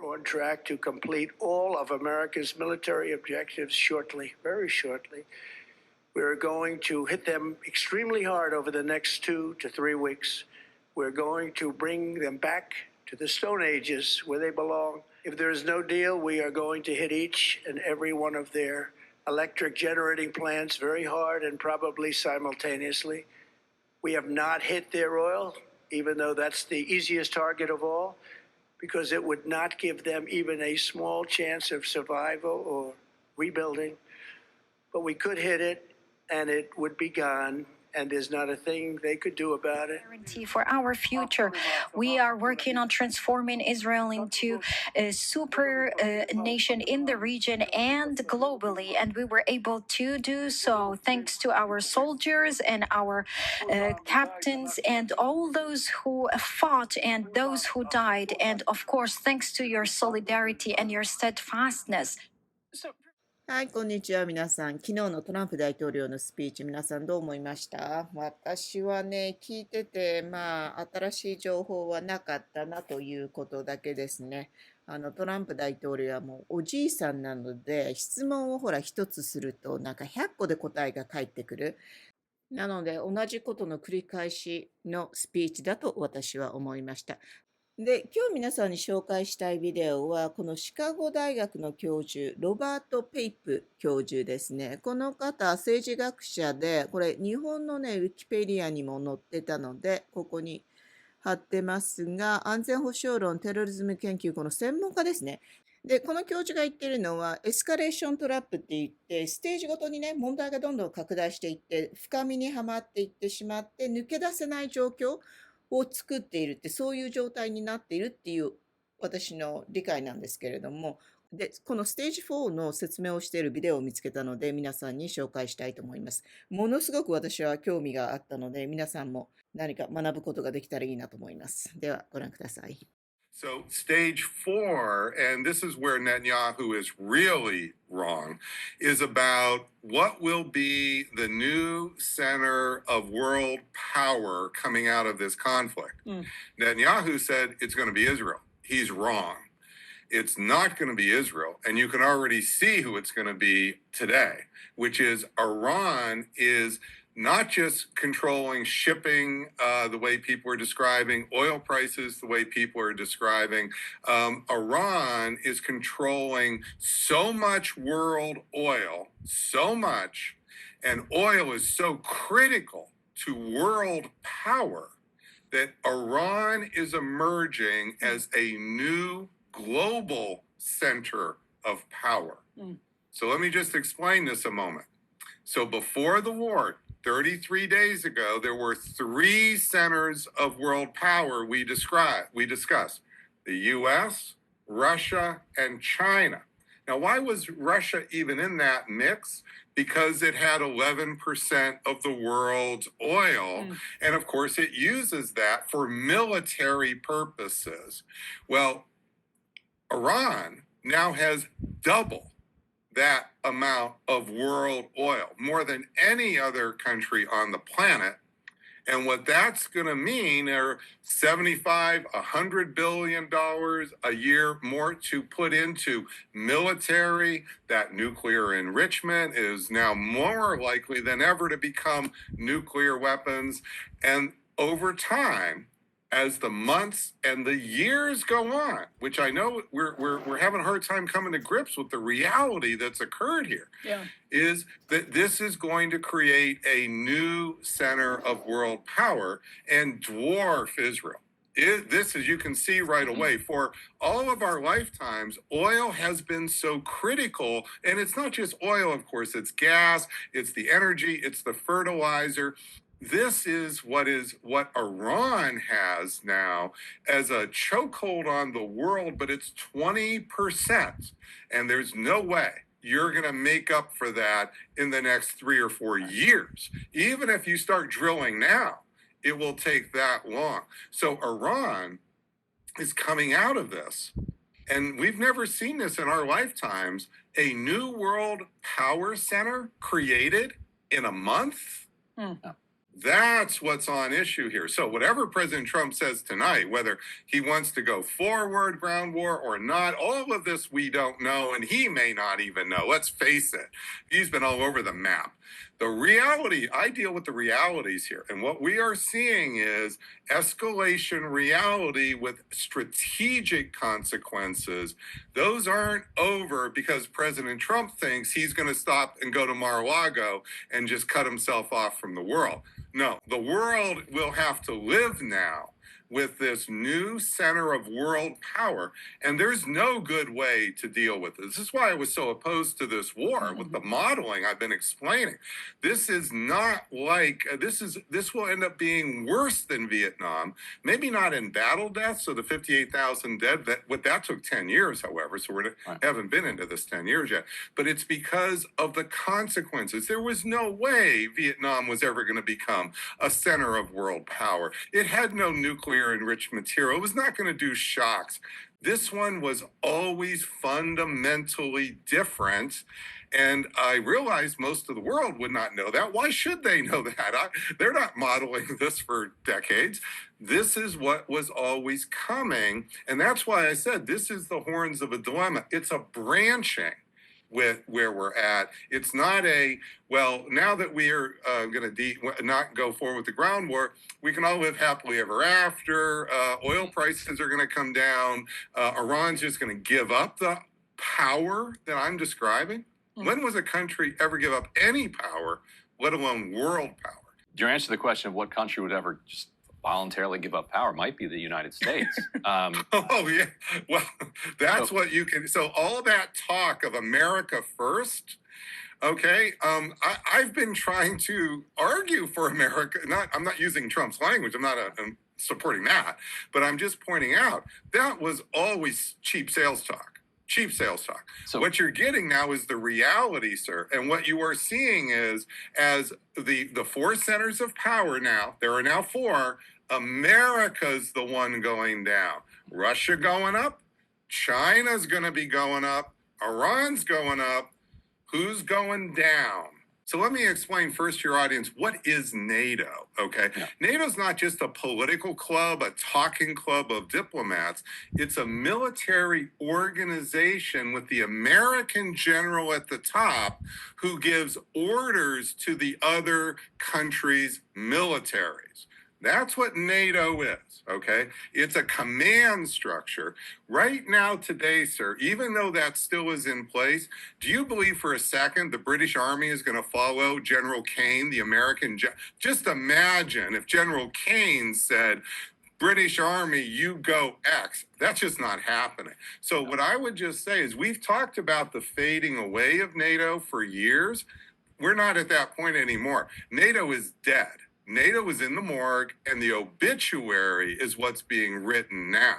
on track to complete all of America's military objectives shortly, very shortly. We're going to hit them extremely hard over the next 2 to 3 weeks. We're going to bring them back to the Stone Ages where they belong. If there is no deal, we are going to hit each and every one of their electric generating plants very hard and probably simultaneously. We have not hit their oil, even though that's the easiest target of all, because it would not give them even a small chance of survival or rebuilding. But we could hit it, and it would be gone, and there's not a thing they could do about it. Guarantee for our future. We are working on transforming Israel into a super nation in the region and globally, and we were able to do so thanks to our soldiers and our captains and all those who fought and those who died, and of course thanks to your solidarity and your steadfastness. はい、こんにちは、皆さん。昨日のトランプ大統領のスピーチ、皆さんどう思いました？私はね、聞いてて、新しい情報はなかったなということだけですね。トランプ大統領はもうおじいさんなので、質問を一つすると、なんか100個で答えが返ってくる。なので、同じことの繰り返しのスピーチだと私は思いました。で、今日皆さんに紹介したいビデオは、このシカゴ大学の教授、ロバート・ペイプ教授ですね。この方、政治学者で、これ、日本のね、ウィキペディアにも載ってたので、ここに貼ってますが、安全保障論、テロリズム研究、この専門家ですね。で、この教授が言ってるのは、エスカレーショントラップって言って、ステージごとにね、問題がどんどん拡大していって、深みにはまっていってしまって、抜け出せない状況を作っているって、そういう状態になっているっていう私の理解なんですけれども、で、このステージ4の説明をしているビデオを見つけたので、皆さんに紹介したいと思います。ものすごく私は興味があったので、皆さんも何か学ぶことができたらいいなと思います。では、ご覧ください。So stage 4, and this is where Netanyahu is really wrong, is about what will be the new center of world power coming out of this conflict. Netanyahu said it's going to be Israel. He's wrong. It's not going to be Israel. And you can already see who it's going to be today, which is Iran is not just controlling shipping the way people are describing, oil prices the way people are describing. Iran is controlling so much world oil, so much, and oil is so critical to world power that Iran is emerging as a new global center of power. So let me just explain this a moment. So before the war, 33 days ago, there were 3 centers of world power we discussed: the US, Russia, and China. Now, why was Russia even in that mix? Because it had 11% of the world's oil. And of course, it uses that for military purposes. Well, Iran now has double that amount of world oil, more than any other country on the planet. And what that's going to mean are $100 billion a year more to put into military. That nuclear enrichment is now more likely than ever to become nuclear weapons. And over time, as the months and the years go on, which I know we're having a hard time coming to grips with the reality that's occurred here, is that this is going to create a new center of world power and dwarf Israel. This, as you can see right away, for all of our lifetimes, oil has been so critical. And it's not just oil, of course, it's gas, it's the energy, it's the fertilizer. This is what Iran has now as a chokehold on the world, but it's 20%. And there's no way you're going to make up for that in the next 3 or 4 years. Even if you start drilling now, it will take that long. So Iran is coming out of this. And we've never seen this in our lifetimes. A new world power center created in a month. That's what's on issue here. So whatever President Trump says tonight, whether he wants to go forward ground war or not, all of this we don't know, and he may not even know. Let's face it. He's been all over the map. The reality, I deal with the realities here. And what we are seeing is escalation reality with strategic consequences. Those aren't over because President Trump thinks he's going to stop and go to Mar-a-Lago and just cut himself off from the world. No, the world will have to live now with this new center of world power. And there's no good way to deal with this. This is why I was so opposed to this war with the modeling I've been explaining. This is not like, this will end up being worse than Vietnam. Maybe not in battle deaths, so the 58,000 dead, that took 10 years, however, so we haven't been into this 10 years yet. But it's because of the consequences. There was no way Vietnam was ever going to become a center of world power. It had no nuclear enriched material. It was not going to do shocks. This one was always fundamentally different. And I realized most of the world would not know that. Why should they know that? They're not modeling this for decades. This is what was always coming. And that's why I said this is the horns of a dilemma. It's a branching with where we're at. It's not well, now that we are going to not go forward with the ground war, we can all live happily ever after. Oil prices are going to come down. Iran's just going to give up the power that I'm describing. When was a country ever give up any power, let alone world power? Your answer to the question of what country would ever just voluntarily give up power might be the United States. Oh, yeah. Well, that's what you can. So all that talk of America first, okay, I've been trying to argue for America. I'm not using Trump's language. I'm not supporting that. But I'm just pointing out that was always cheap sales talk. Cheap sales talk. So what you're getting now is the reality, sir. And what you are seeing is, as the four centers of power now, there are now four, America's the one going down. Russia going up, China's going to be going up, Iran's going up. Who's going down? So let me explain first to your audience, what is NATO, okay? Yeah. NATO's not just a political club, a talking club of diplomats. It's a military organization with the American general at the top who gives orders to the other countries' militaries. That's what NATO is, okay? It's a command structure. Right now, today, sir, even though that still is in place, do you believe for a second the British Army is going to follow General Kane, the American? Just imagine if General Kane said, British Army, you go X. That's just not happening. So what I would just say is we've talked about the fading away of NATO for years. We're not at that point anymore. NATO is dead. NATO is in the morgue, and the obituary is what's being written now.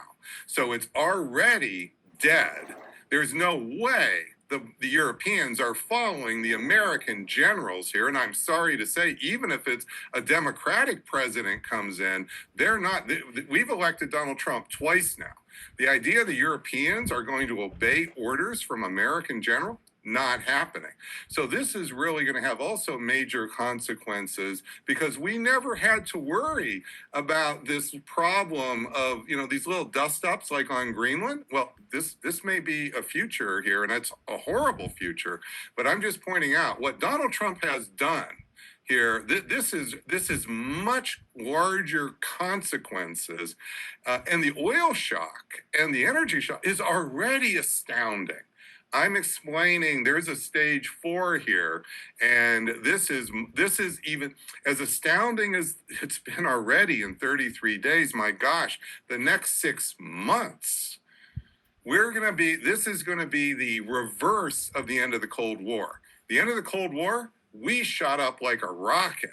So it's already dead. There's no way the Europeans are following the American generals here. And I'm sorry to say, even if it's a Democratic president comes in, they're not. We've elected Donald Trump twice now. The idea the Europeans are going to obey orders from American general, not happening. So this is really going to have also major consequences because we never had to worry about this problem of, these little dust-ups like on Greenland. Well, this may be a future here, and it's a horrible future. But I'm just pointing out what Donald Trump has done here. This is much larger consequences, and the oil shock and the energy shock is already astounding. I'm explaining there's a stage 4 here, and this is even as astounding as it's been already in 33 days. My gosh, the next 6 months, this is going to be the reverse of the end of the Cold War. The end of the Cold War, we shot up like a rocket.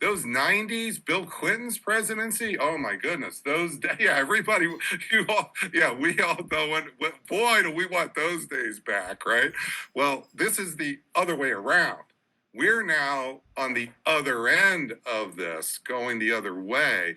Those 90s, Bill Clinton's presidency, oh my goodness, those days, everybody, we all know, boy, do we want those days back, right? Well, this is the other way around. We're now on the other end of this, going the other way.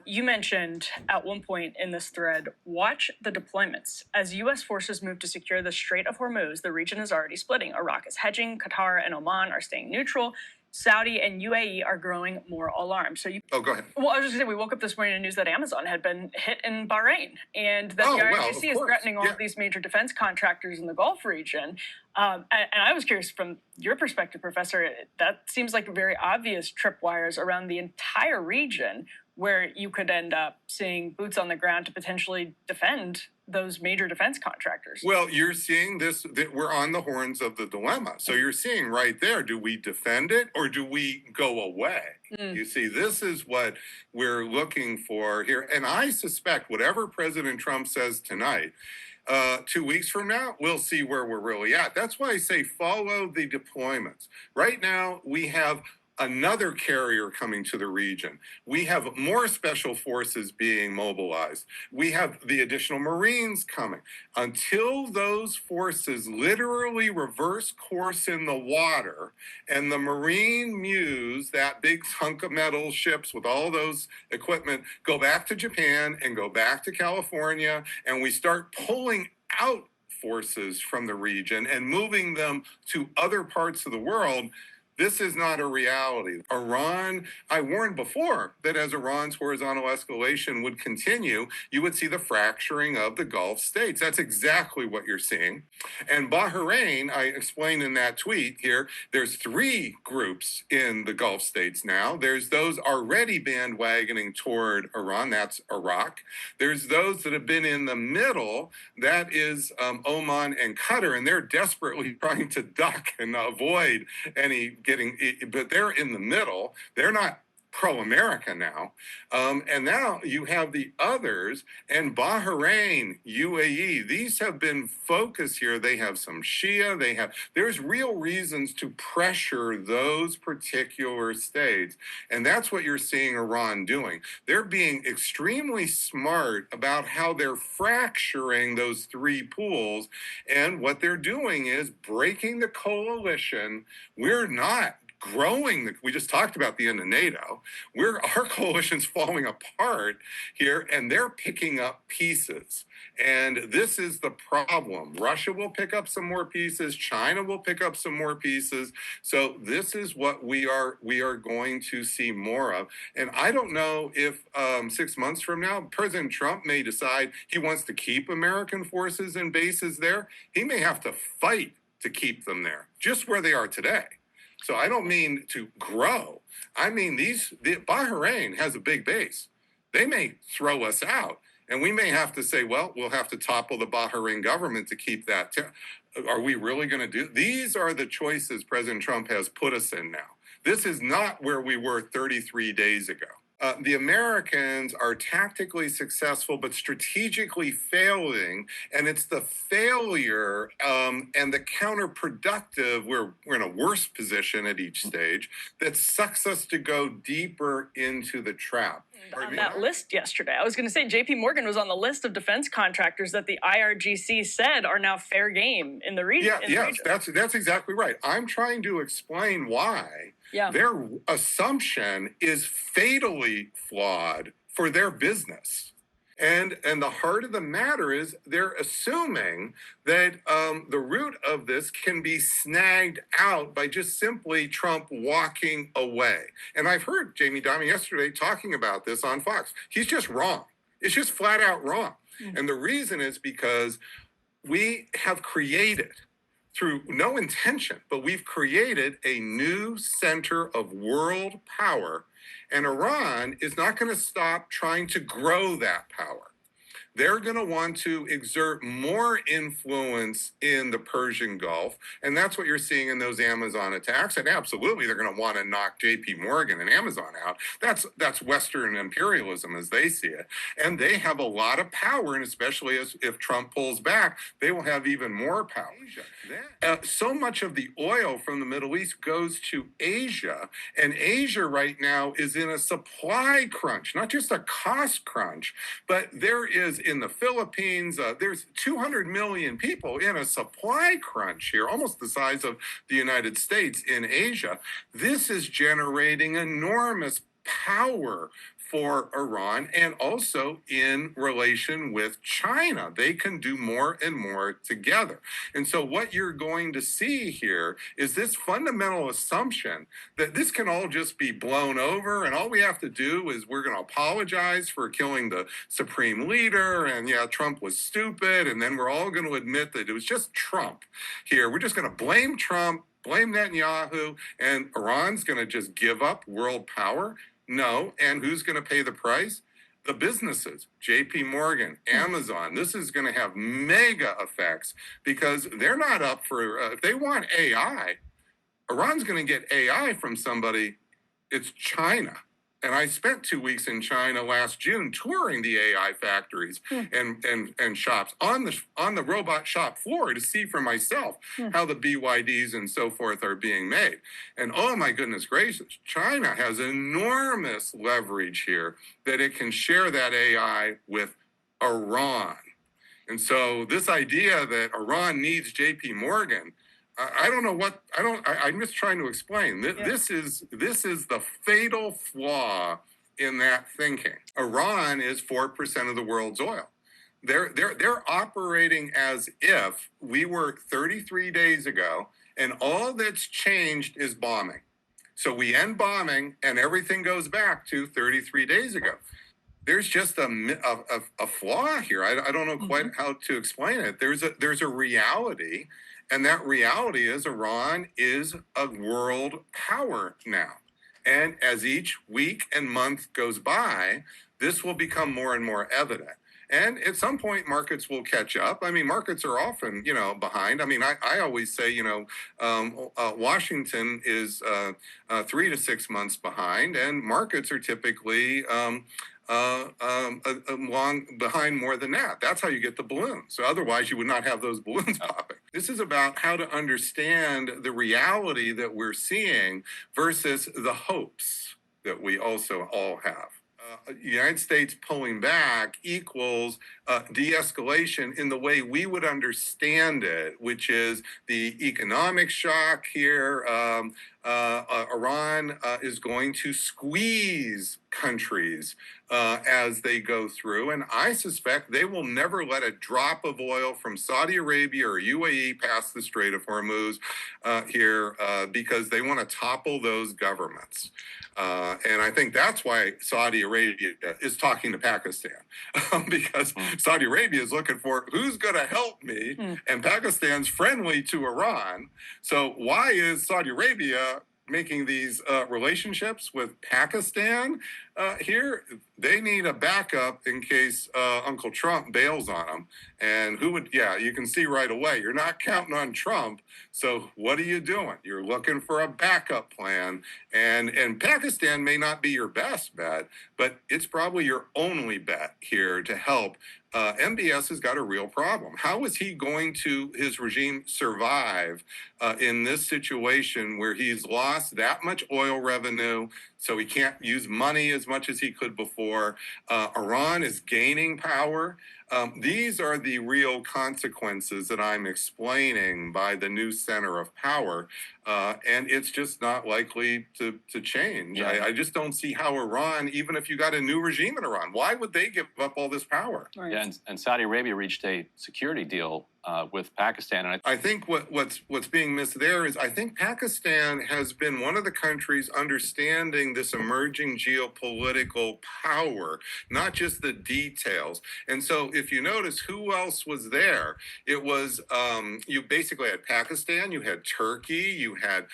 You mentioned at one point in this thread, watch the deployments. As U.S. forces move to secure the Strait of Hormuz, the region is already splitting. Iraq is hedging, Qatar and Oman are staying neutral. Saudi and UAE are growing more alarmed. So Oh, go ahead. well, I was just going to say, we woke up this morning to news that Amazon had been hit in Bahrain and that Oh, the well, IRGC of is threatening all course, of these major defense contractors in the Gulf region. And I was curious from your perspective, Professor, that seems like very obvious tripwires around the entire region where you could end up seeing boots on the ground to potentially defend those major defense contractors. Well, you're seeing this, that we're on the horns of the dilemma. So you're seeing right there, do we defend it or do we go away? You see, this is what we're looking for here. And I suspect whatever President Trump says tonight, 2 weeks from now, we'll see where we're really at. That's why I say follow the deployments. Right now, we have another carrier coming to the region. We have more special forces being mobilized. We have the additional Marines coming. Until those forces literally reverse course in the water and the Marine Muse, that big hunk of metal ships with all those equipment, go back to Japan and go back to California, and we start pulling out forces from the region and moving them to other parts of the world, this is not a reality. Iran, I warned before that as Iran's horizontal escalation would continue, you would see the fracturing of the Gulf states. That's exactly what you're seeing. And Bahrain, I explained in that tweet here, there's 3 groups in the Gulf states now. There's those already bandwagoning toward Iran, that's Iraq. There's those that have been in the middle, that is Oman and Qatar, and they're desperately trying to duck and avoid any but they're in the middle. They're not pro-America now. And now you have the others, and Bahrain, UAE, these have been focused here. They have some Shia, there's real reasons to pressure those particular states. And that's what you're seeing Iran doing. They're being extremely smart about how they're fracturing those 3 pools. And what they're doing is breaking the coalition. We're not growing. We just talked about the end of NATO. Our coalition's falling apart here, and they're picking up pieces. And this is the problem. Russia will pick up some more pieces. China will pick up some more pieces. So this is what we are going to see more of. And I don't know if 6 months from now, President Trump may decide he wants to keep American forces and bases there. He may have to fight to keep them there, just where they are today. So I don't mean to grow. I mean, Bahrain has a big base. They may throw us out, and we may have to say, well, we'll have to topple the Bahrain government to keep that. Are we really going to do? These are the choices President Trump has put us in now. This is not where we were 33 days ago. The Americans are tactically successful, but strategically failing. And it's the failure and the counterproductive, we're in a worse position at each stage, that sucks us to go deeper into the trap. On that list yesterday, I was going to say JP Morgan was on the list of defense contractors that the IRGC said are now fair game in the region. Yes, that's exactly right. I'm trying to explain why their assumption is fatally flawed for their business. And the heart of the matter is they're assuming that the root of this can be snagged out by just simply Trump walking away. And I've heard Jamie Dimon yesterday talking about this on Fox. He's just wrong. It's just flat out wrong. And the reason is because we have created, through no intention, but we've created a new center of world power. And Iran is not going to stop trying to grow that power. They're going to want to exert more influence in the Persian Gulf. And that's what you're seeing in those Amazon attacks. And absolutely, they're going to want to knock JP Morgan and Amazon out. That's Western imperialism as they see it. And they have a lot of power. And especially if Trump pulls back, they will have even more power. So much of the oil from the Middle East goes to Asia. And Asia right now is in a supply crunch, not just a cost crunch, but there is in the Philippines, there's 200 million people in a supply crunch here, almost the size of the United States in Asia. This is generating enormous power for Iran and also in relation with China. They can do more and more together. And so what you're going to see here is this fundamental assumption that this can all just be blown over and all we have to do is we're going to apologize for killing the supreme leader and yeah, Trump was stupid and then we're all going to admit that it was just Trump here. We're just going to blame Trump, blame Netanyahu, and Iran's going to just give up world power. No, and who's going to pay the price? The businesses, JP Morgan, Amazon. This is going to have mega effects because they're not up for, if they want AI, Iran's going to get AI from somebody, it's China. And I spent 2 weeks in China last June touring the AI factories and shops on the robot shop floor to see for myself how the BYDs and so forth are being made. And oh my goodness gracious, China has enormous leverage here that it can share that AI with Iran. And so this idea that Iran needs JP Morgan, I don't know what I'm just trying to explain. This is the fatal flaw in that thinking. Iran is 4% of the world's oil. They're operating as if we were 33 days ago, and all that's changed is bombing. So we end bombing, and everything goes back to 33 days ago. There's just a flaw here. I don't know quite how to explain it. There's a reality. And that reality is Iran is a world power now. And as each week and month goes by, this will become more and more evident. And at some point, markets will catch up. I mean, markets are often, behind. I mean, I always say, Washington is 3 to 6 months behind, and markets are typically long behind more than that. That's how you get the balloons. So otherwise you would not have those balloons popping. This is about how to understand the reality that we're seeing versus the hopes that we also all have. United States pulling back equals de-escalation in the way we would understand it, which is the economic shock here. Iran is going to squeeze countries as they go through, and I suspect they will never let a drop of oil from Saudi Arabia or UAE pass the Strait of Hormuz here because they want to topple those governments. And I think that's why Saudi Arabia is talking to Pakistan because Saudi Arabia is looking for who's going to help me, and Pakistan's friendly to Iran. So why is Saudi Arabia making these relationships with Pakistan here? They need a backup in case Uncle Trump bails on them. And you can see right away, you're not counting on Trump. So what are you doing? You're looking for a backup plan. And Pakistan may not be your best bet, but it's probably your only bet here to help. MBS has got a real problem. How is his regime survive in this situation where he's lost that much oil revenue, so he can't use money as much as he could before? Iran is gaining power. These are the real consequences that I'm explaining by the new center of power, and it's just not likely to change. I just don't see how Iran, even if you got a new regime in Iran, why would they give up all this power? Right. Yeah, and Saudi Arabia reached a security deal with Pakistan. And I think what's being missed there is I think Pakistan has been one of the countries understanding this emerging geopolitical power, not just the details. And so if you notice who else was there, it was you basically had Pakistan, you had Turkey, you had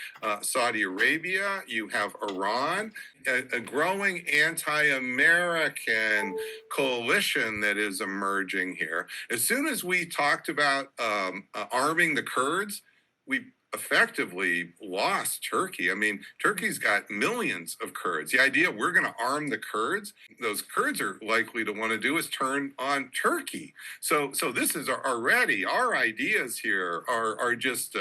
Saudi Arabia, you have Iran, a growing anti-American coalition that is emerging here. As soon as we talked about arming the Kurds, we effectively lost Turkey. I mean, Turkey's got millions of Kurds. The idea we're going to arm the Kurds, those Kurds are likely to want to do is turn on Turkey. So this is already, our ideas here are just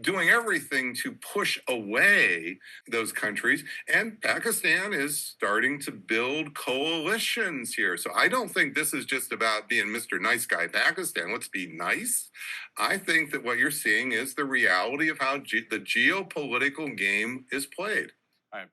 doing everything to push away those countries. And Pakistan is starting to build coalitions here. So I don't think this is just about being Mr. Nice Guy Pakistan. Let's be nice. I think that what you're seeing is the reality of how the geopolitical game is played. all right,